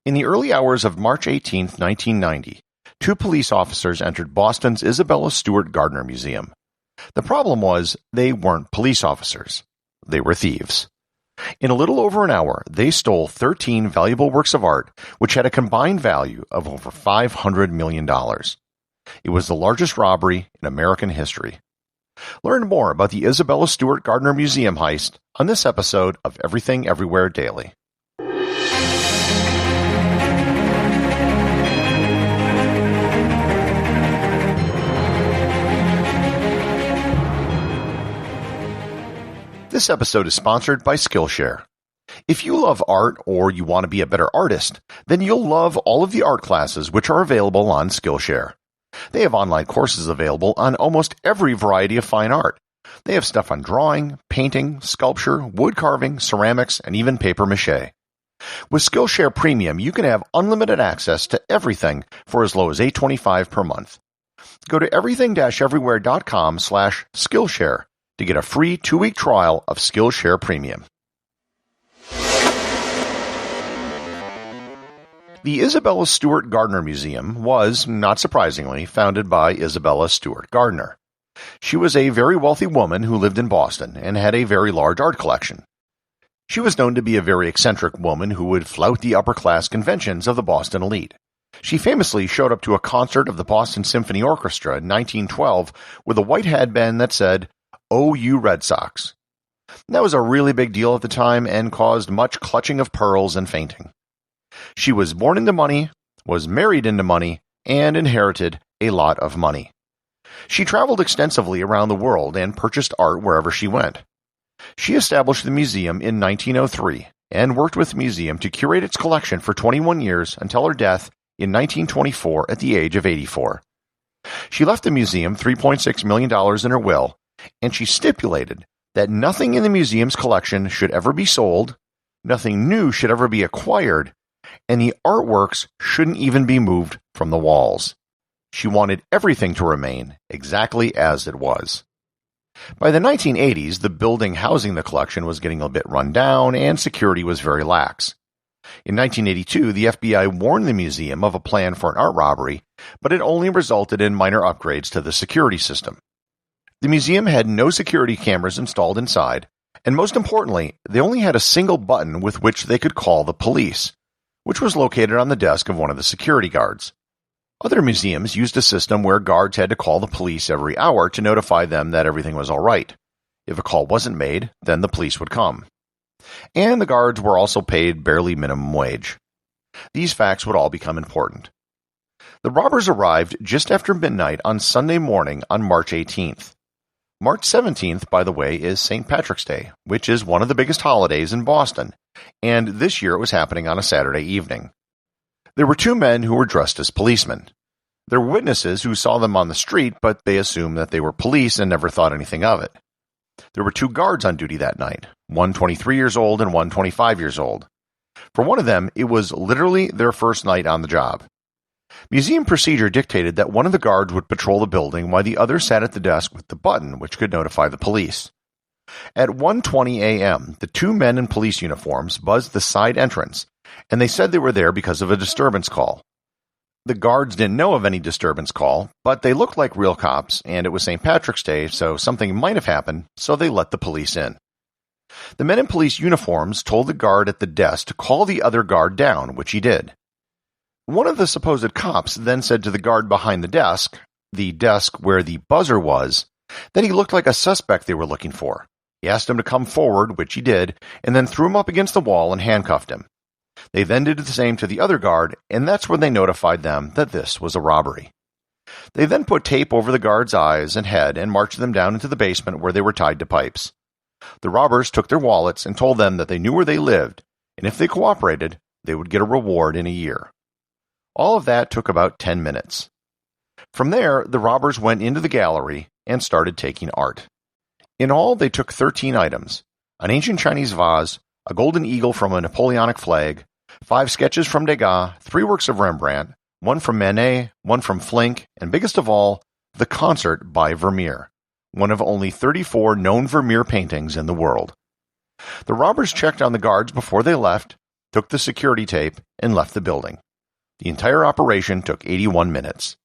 In the early hours of March 18, 1990, two police officers entered Boston's Isabella Stewart Gardner Museum. The problem was they weren't police officers. They were thieves. In a little over an hour, they stole 13 valuable works of art, which had a combined value of over $500 million. It was the largest robbery in American history. Learn more about the Isabella Stewart Gardner Museum heist on this episode of Everything Everywhere Daily. This episode is sponsored by Skillshare. If you love art or you want to be a better artist, then you'll love all of the art classes which are available on Skillshare. They have online courses available on almost every variety of fine art. They have stuff on drawing, painting, sculpture, wood carving, ceramics, and even paper mache. With Skillshare Premium, you can have unlimited access to everything for as low as $8.25 per month. Go to everything-everywhere.com/Skillshare to get a free 2-week trial of Skillshare Premium. The Isabella Stewart Gardner Museum was, not surprisingly, founded by Isabella Stewart Gardner. She was a very wealthy woman who lived in Boston and had a very large art collection. She was known to be a very eccentric woman who would flout the upper-class conventions of the Boston elite. She famously showed up to a concert of the Boston Symphony Orchestra in 1912 with a white headband that said, "Oh, you Red Sox." That was a really big deal at the time and caused much clutching of pearls and fainting. She was born into money, was married into money, and inherited a lot of money. She traveled extensively around the world and purchased art wherever she went. She established the museum in 1903 and worked with the museum to curate its collection for 21 years until her death in 1924 at the age of 84. She left the museum $3.6 million in her will, and she stipulated that nothing in the museum's collection should ever be sold, nothing new should ever be acquired, and the artworks shouldn't even be moved from the walls. She wanted everything to remain exactly as it was. By the 1980s, the building housing the collection was getting a bit run down and security was very lax. In 1982, the FBI warned the museum of a plan for an art robbery, but it only resulted in minor upgrades to the security system. The museum had no security cameras installed inside, and most importantly, they only had a single button with which they could call the police, which was located on the desk of one of the security guards. Other museums used a system where guards had to call the police every hour to notify them that everything was all right. If a call wasn't made, then the police would come. And the guards were also paid barely minimum wage. These facts would all become important. The robbers arrived just after midnight on Sunday morning on March 18th. March 17th, by the way, is St. Patrick's Day, which is one of the biggest holidays in Boston, and this year it was happening on a Saturday evening. There were two men who were dressed as policemen. There were witnesses who saw them on the street, but they assumed that they were police and never thought anything of it. There were two guards on duty that night, one 23 years old and one 25 years old. For one of them, it was literally their first night on the job. Museum procedure dictated that one of the guards would patrol the building while the other sat at the desk with the button which could notify the police. At 1:20 a.m., the two men in police uniforms buzzed the side entrance, and they said they were there because of a disturbance call. The guards didn't know of any disturbance call, but they looked like real cops, and it was St. Patrick's Day, so something might have happened, so they let the police in. The men in police uniforms told the guard at the desk to call the other guard down, which he did. One of the supposed cops then said to the guard behind the desk where the buzzer was, that he looked like a suspect they were looking for. He asked him to come forward, which he did, and then threw him up against the wall and handcuffed him. They then did the same to the other guard, and that's when they notified them that this was a robbery. They then put tape over the guard's eyes and head and marched them down into the basement where they were tied to pipes. The robbers took their wallets and told them that they knew where they lived, and if they cooperated, they would get a reward in a year. All of that took about 10 minutes. From there, the robbers went into the gallery and started taking art. In all, they took 13 items: an ancient Chinese vase, a golden eagle from a Napoleonic flag, 5 sketches from Degas, 3 works of Rembrandt, 1 from Manet, 1 from Flinck, and biggest of all, the Concert by Vermeer, one of only 34 known Vermeer paintings in the world. The robbers checked on the guards before they left, took the security tape, and left the building. The entire operation took 81 minutes.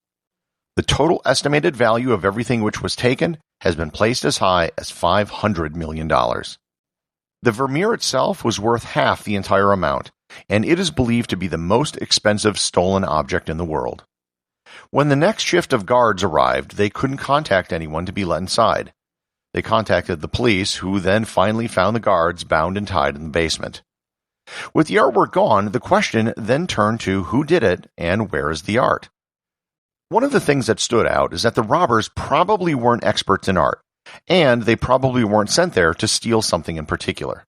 The total estimated value of everything which was taken has been placed as high as $500 million. The Vermeer itself was worth half the entire amount, and it is believed to be the most expensive stolen object in the world. When the next shift of guards arrived, they couldn't contact anyone to be let inside. They contacted the police, who then finally found the guards bound and tied in the basement. With the artwork gone, the question then turned to who did it and where is the art. One of the things that stood out is that the robbers probably weren't experts in art, and they probably weren't sent there to steal something in particular.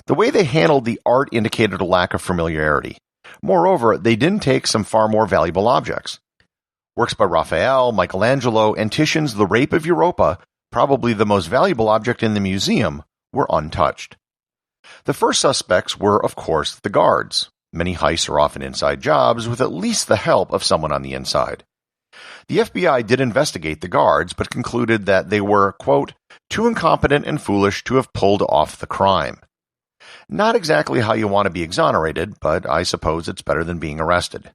The way they handled the art indicated a lack of familiarity. Moreover, they didn't take some far more valuable objects. Works by Raphael, Michelangelo, and Titian's The Rape of Europa, probably the most valuable object in the museum, were untouched. The first suspects were, of course, the guards. Many heists are often inside jobs with at least the help of someone on the inside. The FBI did investigate the guards, but concluded that they were, quote, too incompetent and foolish to have pulled off the crime. Not exactly how you want to be exonerated, but I suppose it's better than being arrested.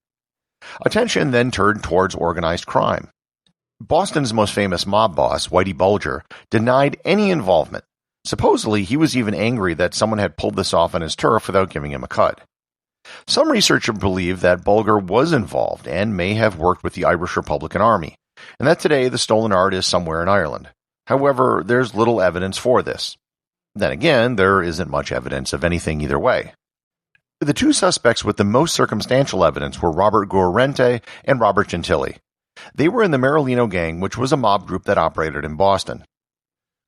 Attention then turned towards organized crime. Boston's most famous mob boss, Whitey Bulger, denied any involvement. Supposedly, he was even angry that someone had pulled this off on his turf without giving him a cut. Some researchers believe that Bulger was involved and may have worked with the Irish Republican Army, and that today the stolen art is somewhere in Ireland. However, there's little evidence for this. Then again, there isn't much evidence of anything either way. The two suspects with the most circumstantial evidence were Robert Guarente and Robert Gentili. They were in the Marilino Gang, which was a mob group that operated in Boston.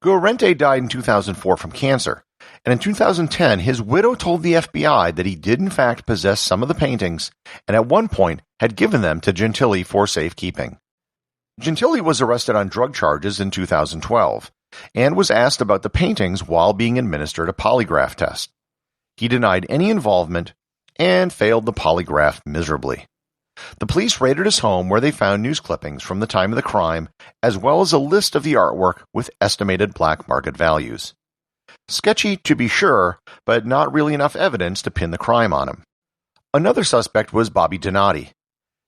Guarente died in 2004 from cancer, and in 2010 his widow told the FBI that he did in fact possess some of the paintings and at one point had given them to Gentili for safekeeping. Gentili was arrested on drug charges in 2012 and was asked about the paintings while being administered a polygraph test. He denied any involvement and failed the polygraph miserably. The police raided his home where they found news clippings from the time of the crime, as well as a list of the artwork with estimated black market values. Sketchy to be sure, but not really enough evidence to pin the crime on him. Another suspect was Bobby Donati.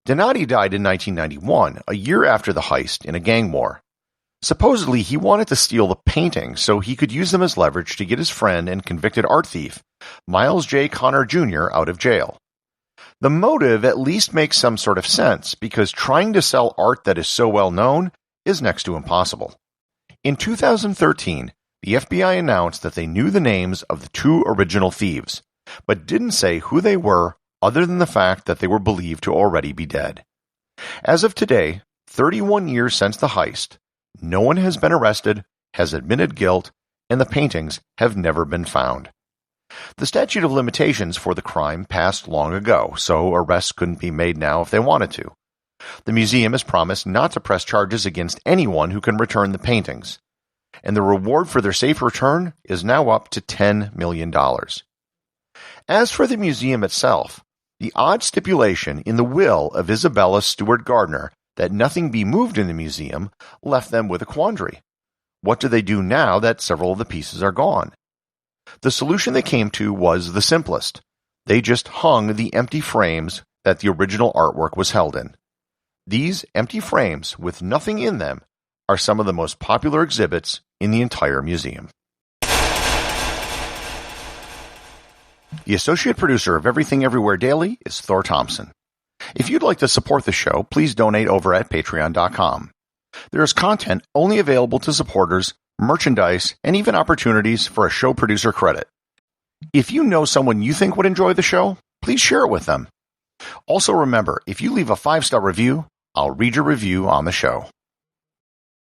Donati died in 1991, a year after the heist, in a gang war. Supposedly, he wanted to steal the paintings so he could use them as leverage to get his friend and convicted art thief, Miles J. Connor Jr., out of jail. The motive at least makes some sort of sense, because trying to sell art that is so well known is next to impossible. In 2013, the FBI announced that they knew the names of the two original thieves, but didn't say who they were other than the fact that they were believed to already be dead. As of today, 31 years since the heist, no one has been arrested, has admitted guilt, and the paintings have never been found. The statute of limitations for the crime passed long ago, so arrests couldn't be made now if they wanted to. The museum has promised not to press charges against anyone who can return the paintings, and the reward for their safe return is now up to $10 million. As for the museum itself, the odd stipulation in the will of Isabella Stewart Gardner that nothing be moved in the museum left them with a quandary. What do they do now that several of the pieces are gone? The solution they came to was the simplest. They just hung the empty frames that the original artwork was held in. These empty frames with nothing in them are some of the most popular exhibits in the entire museum. The associate producer of Everything Everywhere Daily is Thor Thompson. If you'd like to support the show, please donate over at patreon.com. There is content only available to supporters, merchandise, and even opportunities for a show producer credit. If you know someone you think would enjoy the show, please share it with them. Also remember, if you leave a 5-star review, I'll read your review on the show.